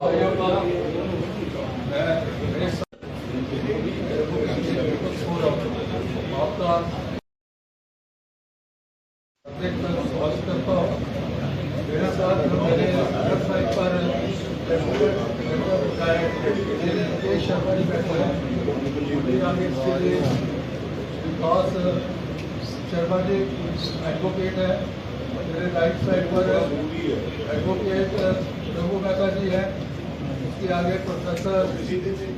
आपका स्वागत करता हूँ। मेरे साथ मेरे वेबसाइट पर शर्मा जी बैठे हैं। आगे इसके लिए विकास शर्मा जी एडवोकेट है। मेरे राइट साइड पर एडवोकेट रघु मेहता जी है। उसके आगे प्रोफेसर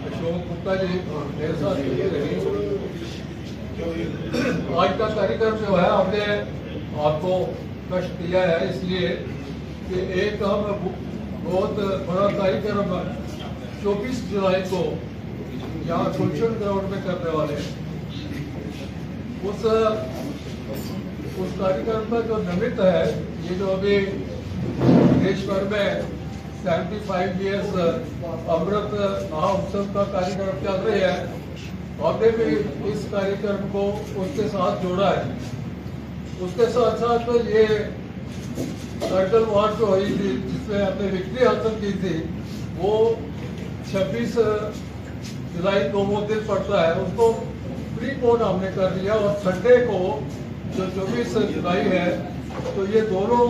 अशोक गुप्ता जी मेरे साथ रही। आज का कार्यक्रम जो है हमने आपको कष्ट दिया है इसलिए कि एक हम बहुत बड़ा कार्यक्रम 24 जुलाई को यहाँ गुलशन ग्राउंड में करने वाले हैं। उस कार्यक्रम का जो निमित्त है, ये जो अभी देश भर में 75 ईयर्स अमृत महोत्सव का कार्यक्रम चल रही है, हमने भी इस कार्यक्रम को उसके साथ जोड़ा है। उसके साथ साथ तो ये सर्कल वॉर जो हुई थी जिसमें हमने विक्ट्री हासिल की थी, वो 26 जुलाई को वो दिन पड़ता है, उसको प्रीपोन हमने कर दिया। और संडे को जो 24 जुलाई है, तो ये दोनों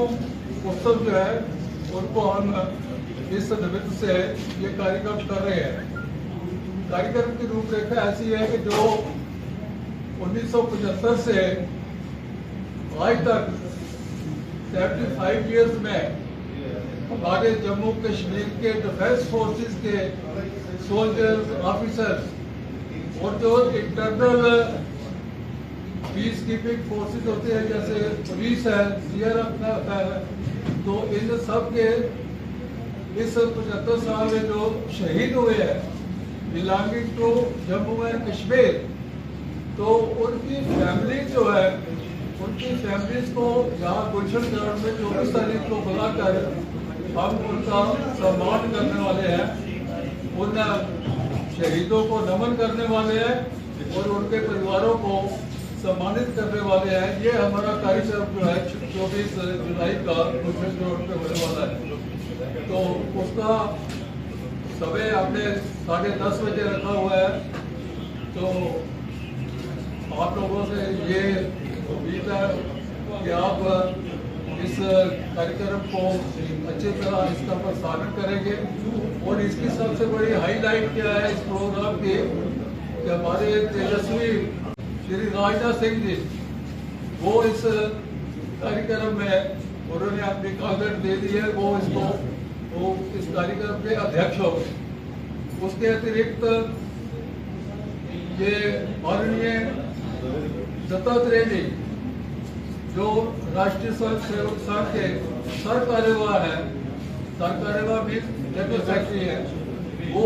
उत्सव जो है उनको हम इस निमित्त से ये कार्यक्रम कर रहे हैं। कार्यक्रम की रूपरेखा ऐसी है कि जो 1975 से आज तक 75 ईयर्स में हमारे जम्मू कश्मीर के डिफेंस फोर्सेस के सोल्जर्स, ऑफिसर्स और जो इंटरनल पीस कीपिंग फोर्सेस होते हैं जैसे पुलिस है, सीआरपीएफ है, तो इन सब के इस 75 साल में जो शहीद हुए हैं belonging to Jammu and Kashmir, तो उनकी फैमिली जो है, उनकी फैमिलीज को यहाँ गुलशन ग्राउंड में 24 तारीख को बुलाकर हम उनका सम्मान करने वाले हैं, उन शहीदों को नमन करने वाले हैं और उनके परिवारों को सम्मानित करने वाले हैं। ये हमारा कार्यक्रम जो है 24 जुलाई का गुलशन ग्राउंड पे होने वाला है। तो उसका समय हमने 10:30 बजे रखा हुआ है। तो आप लोगों से ये उम्मीद है कि आप इस कार्यक्रम को अच्छी तरह इसका प्रसारण करेंगे। और इसकी सबसे बड़ी हाईलाइट क्या है इस प्रोग्राम की कि हमारे तेजस्वी श्री राजनाथ सिंह जी, वो इस कार्यक्रम में उन्होंने अपनी कागज दे दी है, वो इस कार्यक्रम के अध्यक्ष हो गए। उसके अतिरिक्त ये माननीय दत्तात्रेय जी जो राष्ट्रीय स्वयं सेवक संघ के सर कार्यवाह है, सर कार्यवाह भी जनरल सेक्रेटरी है, वो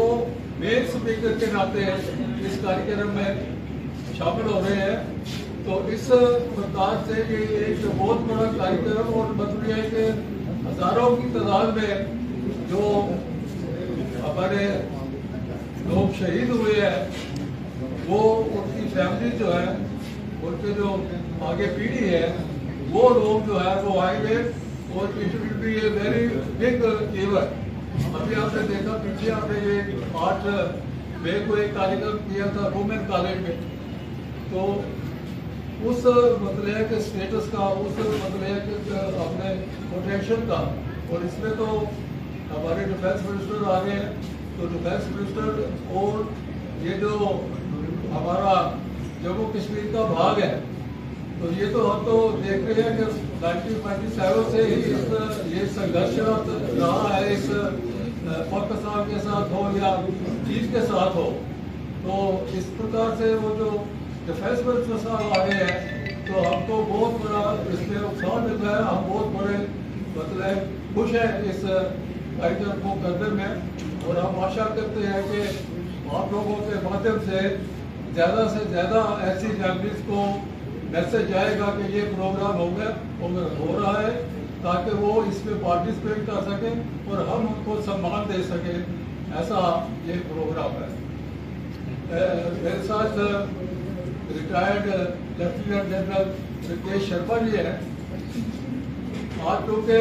मेन स्पीकर के नाते इस कार्यक्रम में शामिल हो रहे हैं। तो इस प्रकार से ये एक बहुत बड़ा कार्यक्रम और मतलब के हजारों की तादाद में जो हमारे लोग शहीद हुए हैं, वो उनकी फैमिली जो है, उनके जो आगे पीढ़ी है, वो लोग जो है वो आएंगे और it will be a very big event. अभी आपने देखा पीछे आपने ये 8 मई को एक कार्यक्रम किया था वुमेन कॉलेज में, तो उस मतलब के स्टेटस का, उस मतलब के अपने पोटेंशियल का, और इसमें तो हमारे डिफेंस मिनिस्टर आ गए हैं। तो डिफेंस मिनिस्टर और ये जो हमारा जम्मू कश्मीर का भाग है, तो ये तो हम तो देख रहे हैं कि 1947 से ही ये संघर्ष रहा है, इस पाकिस्तान के साथ हो या चीज के साथ हो। तो इस प्रकार से वो जो डिफेंस मिनिस्टर साहब आ गए हैं, तो हमको बहुत बड़ा इसमें उत्साह मिल रहा है। हम बहुत बड़े मतलब खुश हैं इस कार्यक्रम को करने में, और हम आशा करते हैं कि आप लोगों के माध्यम से ज़्यादा ऐसी फैमिलीज को मैसेज जाएगा कि ये प्रोग्राम हो रहा है, ताकि वो इसमें पार्टिसिपेट कर सकें और हम उनको सम्मान दे सकें। ऐसा ये प्रोग्राम है। मेरे साथ retired lieutenant general Ritesh Sharma ji है। आप लोग के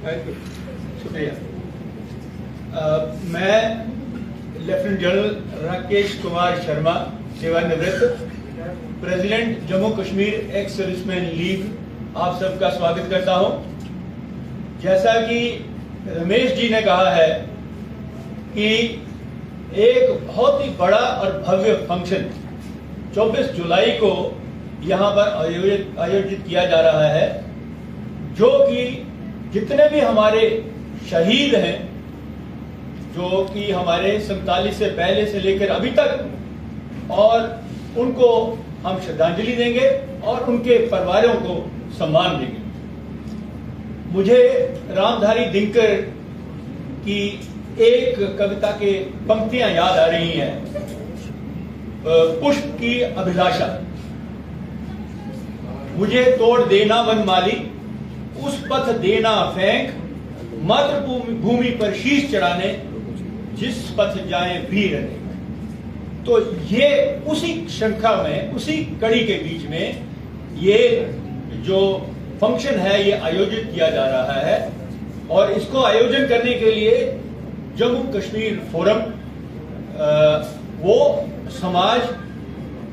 थैंक यू, शुक्रिया। मैं लेफ्टिनेंट जनरल राकेश कुमार शर्मा, सेवानिवृत्त, president Jammu Kashmir ex serviceman league, आप सबका स्वागत करता हूं। जैसा कि रमेश जी ने कहा है कि एक बहुत ही बड़ा और भव्य फंक्शन 24 जुलाई को यहां पर आयोजित किया जा रहा है, जो कि जितने भी हमारे शहीद हैं, जो कि हमारे 47 से पहले से लेकर अभी तक, और उनको हम श्रद्धांजलि देंगे और उनके परिवारों को सम्मान देंगे। मुझे रामधारी दिनकर की एक कविता के पंक्तियां याद आ रही हैं। पुष्प की अभिलाषा, मुझे तोड़ देना वनमाली, उस पथ देना फेंक, मातृभूमि पर शीश चढ़ाने, जिस पथ जाए वीर अनेक। तो ये उसी श्रृंखला में, उसी कड़ी के बीच में ये जो फंक्शन है ये आयोजित किया जा रहा है। और इसको आयोजन करने के लिए जम्मू कश्मीर फोरम, वो समाज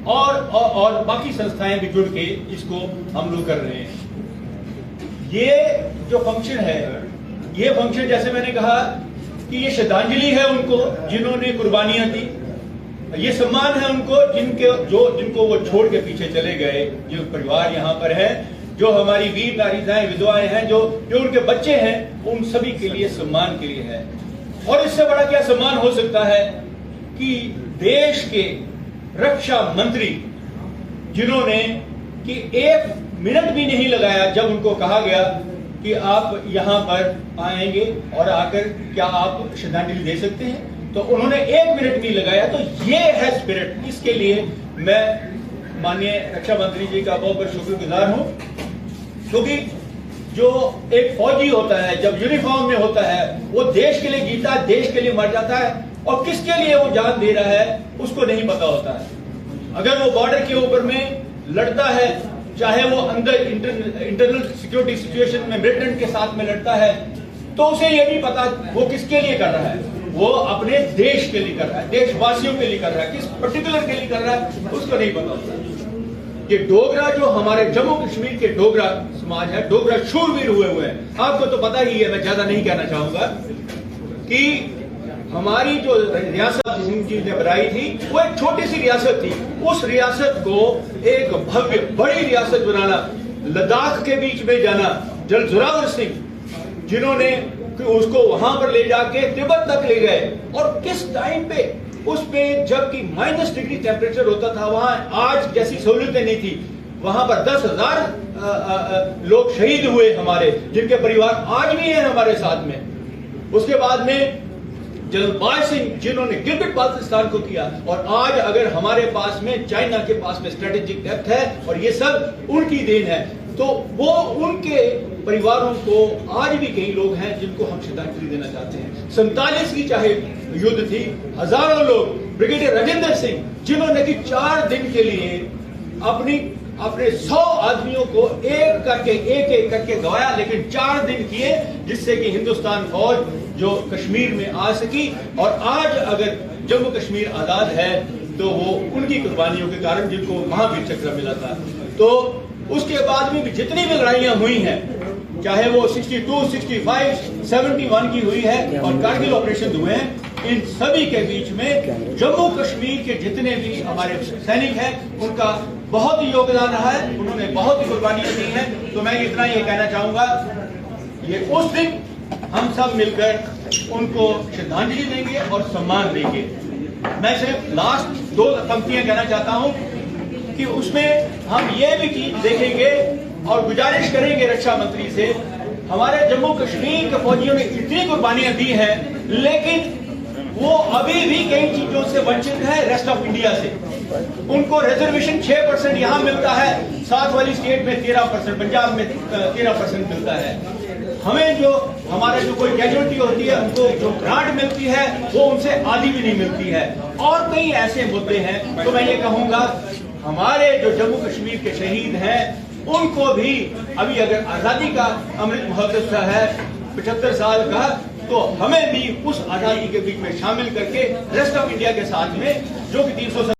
और बाकी संस्थाएं भी जुड़ के इसको हम लोग कर रहे हैं। ये जो फंक्शन है, ये फंक्शन जैसे मैंने कहा कि ये श्रद्धांजलि है उनको जिन्होंने कुर्बानियां दी, ये सम्मान है उनको जिनको वो छोड़ के पीछे चले गए, जो परिवार यहाँ पर है, जो हमारी वीर नारीजाएं, विधवाएं हैं, जो उनके बच्चे हैं, उन सभी के लिए सम्मान के लिए है। और इससे बड़ा क्या सम्मान हो सकता है कि देश के रक्षा मंत्री, जिन्होंने कि 1 मिनट भी नहीं लगाया जब उनको कहा गया कि आप यहां पर आएंगे और आकर क्या आप श्रद्धांजलि दे सकते हैं, तो उन्होंने 1 मिनट नहीं लगाया। तो ये है स्पिरिट। इसके लिए मैं माननीय रक्षा मंत्री जी का बहुत बहुत शुक्रगुजार हूं, क्योंकि जो एक फौजी होता है, जब यूनिफॉर्म में होता है, वो देश के लिए जीता है, देश के लिए मर जाता है, और किसके लिए वो जान दे रहा है उसको नहीं पता होता है। अगर वो बॉर्डर के ऊपर में लड़ता है, चाहे वो अंदर इंटरनल सिक्योरिटी सिचुएशन में मिलिटेंट के साथ में लड़ता है, तो उसे ये नहीं पता वो किसके लिए कर रहा है। वो अपने देश के लिए कर रहा है, देशवासियों के लिए कर रहा है, किस पर्टिकुलर के लिए कर रहा है उसको नहीं पता होता। ये डोगरा, जो हमारे जम्मू कश्मीर के डोगरा समाज है, डोगरा शूरवीर हुए हैं। आपको तो पता ही है, मैं ज्यादा नहीं कहना चाहूंगा, कि हमारी जो रियासत सिंह जी ने बनाई थी वो एक छोटी सी रियासत थी। उस रियासत को एक भव्य बड़ी रियासत बनाना, लद्दाख के बीच में जाना, जनरल जोरावर सिंह जिन्होंने उसको वहां पर ले जाके तिब्बत तक ले गए, और किस टाइम पे उसमें जबकि -डिग्री टेम्परेचर होता था, वहां आज जैसी सहूलियतें नहीं थी। वहां पर 10,000 लोग शहीद हुए हमारे, जिनके परिवार आज भी हैं हमारे साथ में। उसके बाद में जनरल बाज सिंह, जिन्होंने गिलगिट बाल्टिस्तान को किया, और आज अगर हमारे पास में चाइना के पास में स्ट्रेटेजिक डेप्थ है, और ये सब उनकी देन है। तो वो उनके परिवारों को आज भी कई लोग हैं जिनको हम श्रद्धांजलि देना चाहते हैं। 47 की चाहे युद्ध थी, हजारों लोग, ब्रिगेडियर राजेंद्र सिंह, जिन्होंने कि 4 दिन के लिए अपने 100 आदमियों को एक एक करके गवाया, लेकिन 4 दिन किए, जिससे कि हिंदुस्तान फौज जो कश्मीर में आ सकी। और आज अगर जम्मू कश्मीर आजाद है तो वो उनकी कुर्बानियों के कारण, जिनको महावीर चक्र मिला था। तो उसके बाद में भी जितनी भी लड़ाइयां हुई हैं, चाहे वो 62, 65, 71 की हुई है और कारगिल ऑपरेशन हुए हैं, इन सभी के बीच में जम्मू कश्मीर के जितने भी हमारे सैनिक हैं, उनका बहुत ही योगदान रहा है, उन्होंने बहुत ही कुर्बानियां दी हैं। तो मैं इतना ये कहना चाहूंगा, ये उस दिन हम सब मिलकर उनको श्रद्धांजलि देंगे और सम्मान देंगे। मैं सिर्फ लास्ट 2 पंक्तियां कहना चाहता हूं कि उसमें हम ये भी चीज देखेंगे और गुजारिश करेंगे रक्षा मंत्री से, हमारे जम्मू कश्मीर के फौजियों ने इतनी कुर्बानियां दी हैं, लेकिन वो अभी भी कई चीजों से वंचित है रेस्ट ऑफ इंडिया से। उनको रिजर्वेशन 6% यहां मिलता है, साथ वाली स्टेट में 13%, पंजाब में 13% मिलता है। हमें जो हमारे जो कोई कैजुअलिटी होती है, उनको जो ग्रांट मिलती है वो उनसे आधी भी नहीं मिलती है, और कई ऐसे मुद्दे हैं। तो मैं ये कहूंगा, हमारे जो जम्मू कश्मीर के शहीद हैं उनको भी अभी अगर आजादी का अमृत महोत्सव है 75 साल का, तो हमें भी उस आजादी के बीच में शामिल करके रेस्ट ऑफ इंडिया के साथ में जो कि 370